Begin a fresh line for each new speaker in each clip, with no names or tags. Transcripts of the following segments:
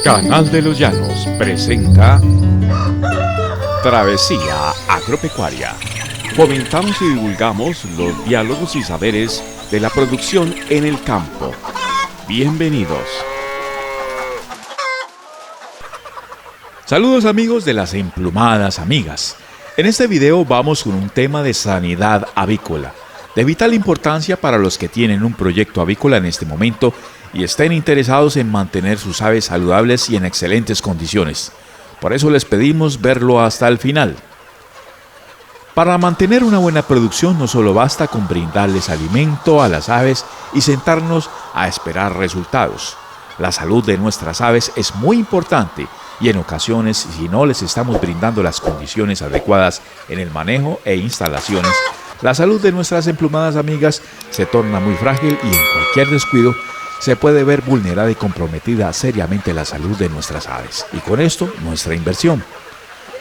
Canal de los Llanos presenta Travesía Agropecuaria. Fomentamos y divulgamos los diálogos y saberes de la producción en el campo. Bienvenidos. Saludos amigos de las emplumadas amigas. En este video vamos con un tema de sanidad avícola, de vital importancia para los que tienen un proyecto avícola en este momento y estén interesados en mantener sus aves saludables y en excelentes condiciones. Por eso les pedimos verlo hasta el final. Para mantener una buena producción no solo basta con brindarles alimento a las aves y sentarnos a esperar resultados. La salud de nuestras aves es muy importante y en ocasiones, si no les estamos brindando las condiciones adecuadas en el manejo e instalaciones, la salud de nuestras emplumadas amigas se torna muy frágil y en cualquier descuido se puede ver vulnerada y comprometida seriamente la salud de nuestras aves y con esto nuestra inversión.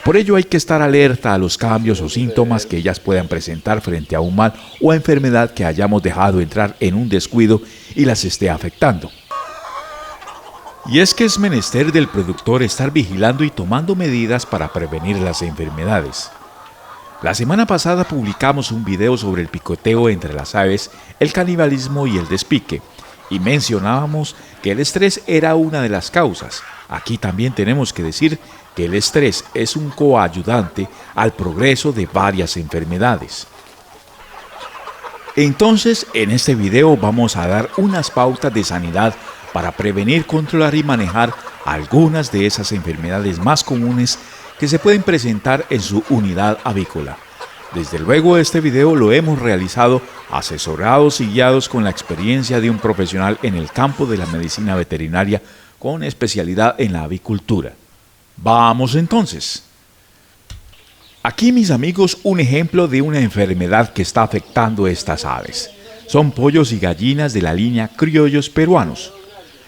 Por ello hay que estar alerta a los cambios o síntomas que ellas puedan presentar frente a un mal o enfermedad que hayamos dejado entrar en un descuido y las esté afectando. Y es que es menester del productor estar vigilando y tomando medidas para prevenir las enfermedades. La semana pasada publicamos un video sobre el picoteo entre las aves, el canibalismo y el despique, y mencionábamos que el estrés era una de las causas. Aquí también tenemos que decir que el estrés es un coayudante al progreso de varias enfermedades. Entonces, en este video vamos a dar unas pautas de sanidad para prevenir, controlar y manejar algunas de esas enfermedades más comunes que se pueden presentar en su unidad avícola. Desde luego este video lo hemos realizado asesorados y guiados con la experiencia de un profesional en el campo de la medicina veterinaria con especialidad en la avicultura. Vamos entonces. Aquí mis amigos un ejemplo de una enfermedad que está afectando estas aves. Son pollos y gallinas de la línea criollos peruanos.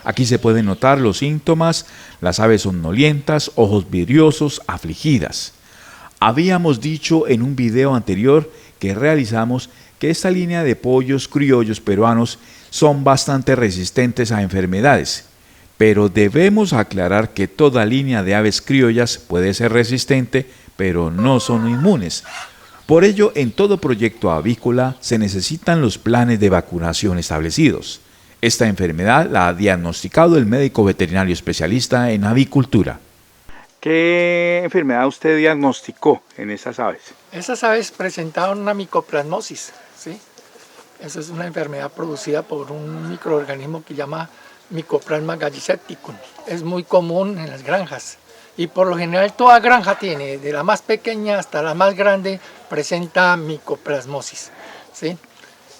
Aquí se pueden notar los síntomas, las aves somnolientas, ojos vidriosos, afligidas. Habíamos dicho en un video anterior que realizamos que esta línea de pollos criollos peruanos son bastante resistentes a enfermedades, pero debemos aclarar que toda línea de aves criollas puede ser resistente, pero no son inmunes. Por ello, en todo proyecto avícola se necesitan los planes de vacunación establecidos. Esta enfermedad la ha diagnosticado el médico veterinario especialista en avicultura.
¿Qué enfermedad usted diagnosticó en esas aves?
Esas aves presentaban una micoplasmosis, ¿sí? Esa es una enfermedad producida por un microorganismo que se llama Mycoplasma gallisepticum. Es muy común en las granjas y por lo general toda granja tiene, de la más pequeña hasta la más grande, presenta micoplasmosis, ¿sí?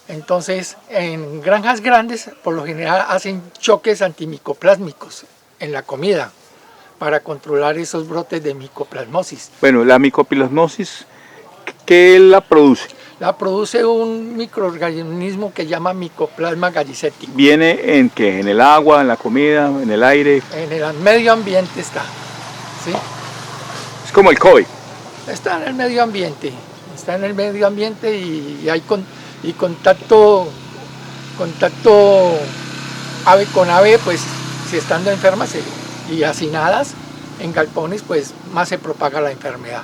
Entonces, en granjas grandes, por lo general hacen choques antimicoplásmicos en la comida para controlar esos brotes de micoplasmosis.
Bueno, la micoplasmosis, ¿qué la produce?
La produce un microorganismo que se llama Mycoplasma gallisepticum.
¿Viene en qué? ¿En el agua, en la comida, en el aire?
En el medio ambiente está, ¿sí?
Es como el COVID.
Está en el medio ambiente, y hay contacto ave con ave, pues si estando enfermas y hacinadas en galpones, pues más se propaga la enfermedad,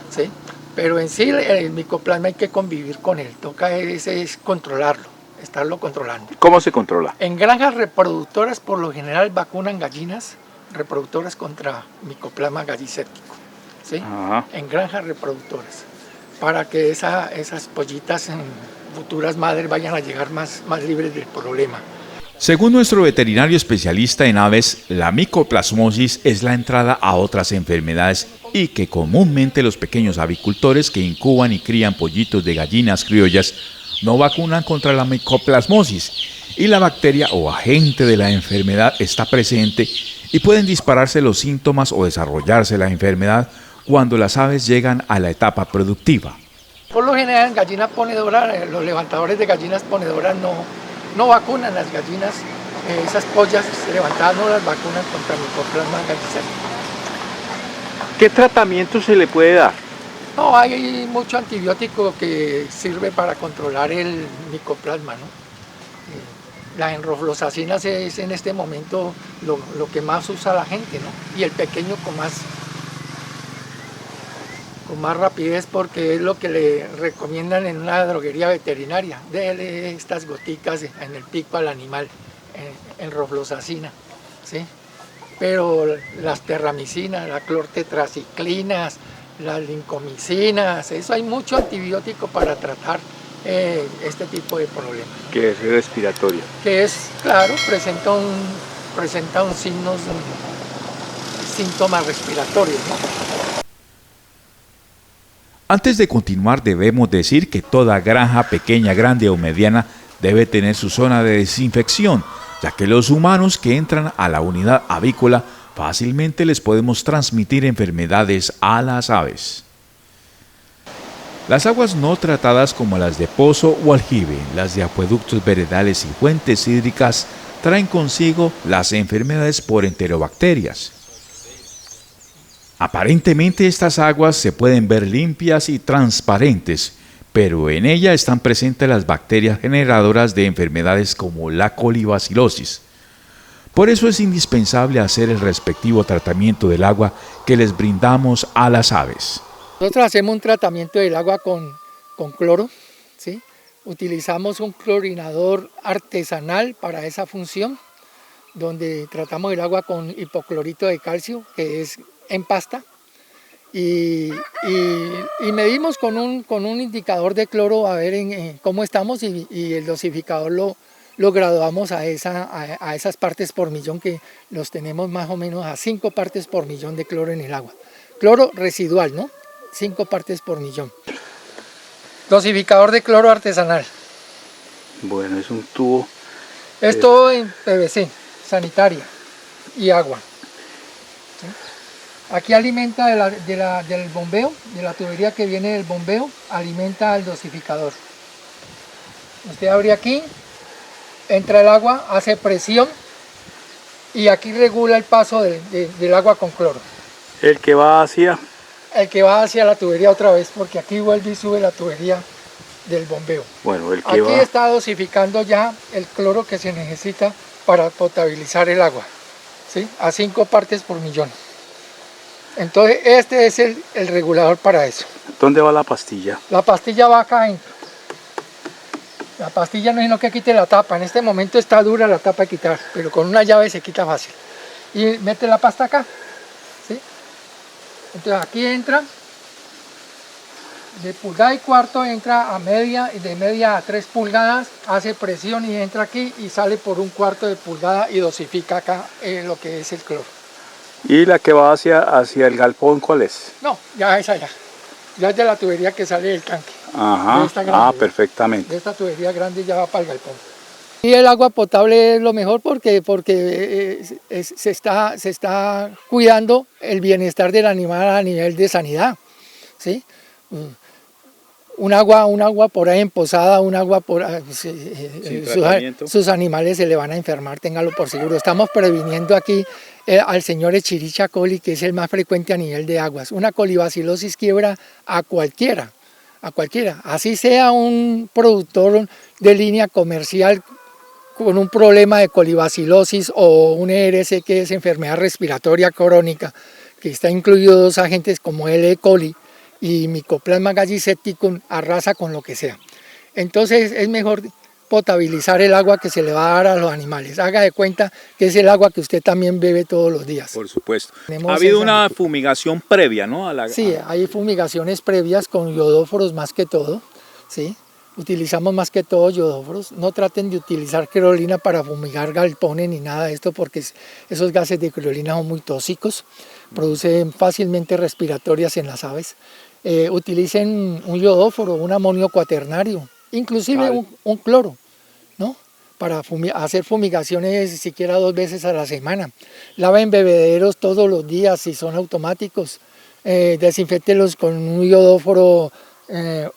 ¿sí? Pero en sí el micoplasma hay que convivir con él, toca es controlarlo, estarlo controlando.
¿Cómo se controla?
En granjas reproductoras por lo general vacunan gallinas reproductoras contra micoplasma galliséptico, ¿sí?
Ajá.
En granjas reproductoras, para que esas pollitas en futuras madres vayan a llegar más libres del problema.
Según nuestro veterinario especialista en aves, la micoplasmosis es la entrada a otras enfermedades y que comúnmente los pequeños avicultores que incuban y crían pollitos de gallinas criollas no vacunan contra la micoplasmosis y la bacteria o agente de la enfermedad está presente y pueden dispararse los síntomas o desarrollarse la enfermedad cuando las aves llegan a la etapa productiva.
Por lo general en gallinas ponedoras, los levantadores de gallinas ponedoras no vacunan las gallinas, esas pollas levantadas no las vacunan contra micoplasma gallisepticum.
¿Qué tratamiento se le puede dar?
No, hay mucho antibiótico que sirve para controlar el micoplasma, ¿no? Las enroflosacinas es en este momento lo que más usa la gente, ¿no? Y el pequeño con más rapidez, porque es lo que le recomiendan en una droguería veterinaria. Dele estas goticas en el pico al animal, enroflosacina, ¿sí? Pero las terramicinas, las clortetraciclinas, las lincomicinas, eso hay mucho antibiótico para tratar este tipo de problemas.
Que es respiratorio.
Que es, claro, presenta un síntomas respiratorios, ¿no?
Antes de continuar, debemos decir que toda granja, pequeña, grande o mediana, debe tener su zona de desinfección, ya que los humanos que entran a la unidad avícola fácilmente les podemos transmitir enfermedades a las aves. Las aguas no tratadas como las de pozo o aljibe, las de acueductos veredales y fuentes hídricas, traen consigo las enfermedades por enterobacterias. Aparentemente estas aguas se pueden ver limpias y transparentes, pero en ella están presentes las bacterias generadoras de enfermedades como la colibacilosis. Por eso es indispensable hacer el respectivo tratamiento del agua que les brindamos a las aves.
Nosotros hacemos un tratamiento del agua con cloro, ¿sí? Utilizamos un clorinador artesanal para esa función, donde tratamos el agua con hipoclorito de calcio, que es en pasta, y medimos con un indicador de cloro a ver cómo estamos, y el dosificador lo graduamos a esas partes por millón, que los tenemos más o menos a 5 partes por millón de cloro en el agua. Cloro residual, ¿no? 5 partes por millón. Dosificador de cloro artesanal.
Bueno, es un tubo.
Es todo en PVC, sanitaria y agua. ¿Sí? Aquí alimenta del bombeo, de la tubería que viene del bombeo, alimenta al dosificador. Usted abre aquí, entra el agua, hace presión y aquí regula el paso del agua con cloro.
El que va hacia
la tubería otra vez, porque aquí vuelve y sube la tubería del bombeo.
Bueno, el que
aquí
va
está dosificando ya el cloro que se necesita para potabilizar el agua, ¿sí? A 5 partes por millón. Entonces este es el regulador para eso.
¿Dónde va la pastilla?
La pastilla va acá adentro. La pastilla no es sino que quite la tapa. En este momento está dura la tapa de quitar, pero con una llave se quita fácil. Y mete la pasta acá, ¿sí? Entonces aquí entra, de pulgada y cuarto entra a media, y de media a 3 pulgadas, hace presión y entra aquí y sale por 1/4 de pulgada y dosifica acá lo que es el cloro.
¿Y la que va hacia el galpón cuál es?
No, ya es allá. Ya es de la tubería que sale del tanque.
Ajá,
Grande,
perfectamente.
De esta tubería grande ya va para el galpón. Y el agua potable es lo mejor porque se está cuidando el bienestar del animal a nivel de sanidad, ¿sí? Un agua por ahí emposada, sus animales se le van a enfermar, téngalo por seguro. Estamos previniendo aquí al señor Escherichia coli, que es el más frecuente a nivel de aguas. Una colibacilosis quiebra a cualquiera, así sea un productor de línea comercial con un problema de colibacilosis o un ERS, que es enfermedad respiratoria crónica, que está incluido 2 agentes como el E. coli y Mycoplasma gallisepticum, arrasa con lo que sea. Entonces es mejor potabilizar el agua que se le va a dar a los animales. Haga de cuenta que es el agua que usted también bebe todos los días.
Por supuesto.
Tenemos
Ha habido una fumigación previa, ¿no?
Sí, hay fumigaciones previas con yodóforos más que todo, ¿sí? Utilizamos más que todo yodóforos. No traten de utilizar creolina para fumigar galpones ni nada de esto, porque esos gases de creolina son muy tóxicos, producen fácilmente respiratorias en las aves. Utilicen un yodóforo, un amonio cuaternario, inclusive un cloro, ¿no? Para hacer fumigaciones siquiera 2 veces a la semana. Laven bebederos todos los días si son automáticos. Desinféctelos con un yodóforo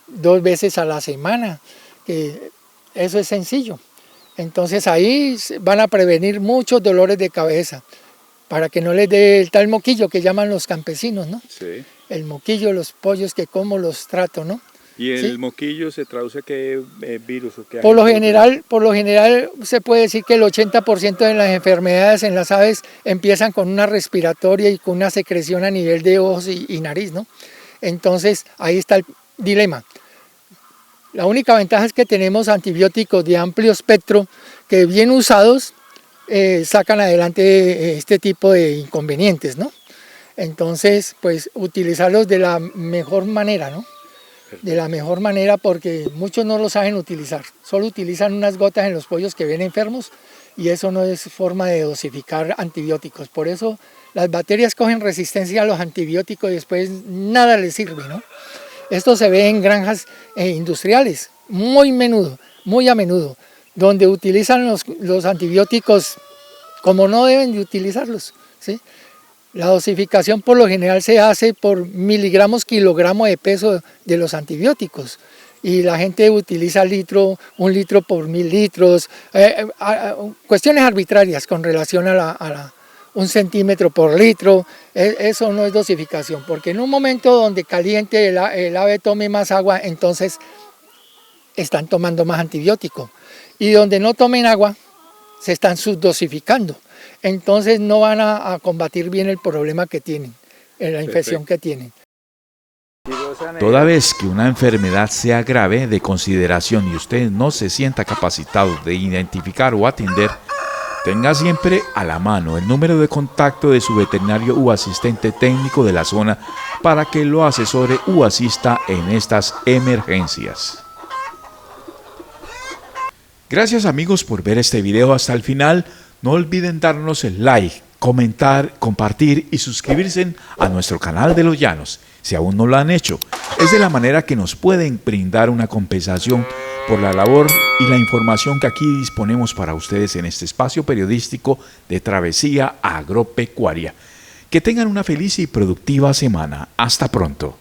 2 veces a la semana, que eso es sencillo. Entonces ahí van a prevenir muchos dolores de cabeza, para que no les dé el tal moquillo que llaman los campesinos, ¿no?
Sí.
El moquillo, los pollos que como los trato, ¿no?
¿Y el
¿sí?
moquillo se traduce a qué virus o qué
Por lo
agente?
general se puede decir que el 80% de las enfermedades en las aves empiezan con una respiratoria y con una secreción a nivel de ojos y nariz, ¿no? Entonces ahí está el dilema. La única ventaja es que tenemos antibióticos de amplio espectro que bien usados sacan adelante este tipo de inconvenientes, ¿no? Entonces, pues utilizarlos de la mejor manera, ¿no? De la mejor manera, porque muchos no lo saben utilizar. Solo utilizan unas gotas en los pollos que ven enfermos y eso no es forma de dosificar antibióticos. Por eso las bacterias cogen resistencia a los antibióticos y después nada les sirve, ¿no? Esto se ve en granjas industriales, muy a menudo, donde utilizan los antibióticos como no deben de utilizarlos, ¿sí? La dosificación por lo general se hace por miligramos kilogramo de peso de los antibióticos y la gente utiliza un litro por 1000 litros, cuestiones arbitrarias con relación a 1 centímetro por litro. Eso no es dosificación, porque en un momento donde caliente el ave tome más agua, entonces están tomando más antibiótico, y donde no tomen agua se están subdosificando. Entonces no van a combatir bien el problema que tienen, la infección que tienen.
Toda vez que una enfermedad sea grave de consideración y usted no se sienta capacitado de identificar o atender, tenga siempre a la mano el número de contacto de su veterinario u asistente técnico de la zona para que lo asesore u asista en estas emergencias. Gracias amigos por ver este video hasta el final. No olviden darnos el like, comentar, compartir y suscribirse a nuestro canal de Los Llanos, si aún no lo han hecho. Es de la manera que nos pueden brindar una compensación por la labor y la información que aquí disponemos para ustedes en este espacio periodístico de Travesía Agropecuaria. Que tengan una feliz y productiva semana. Hasta pronto.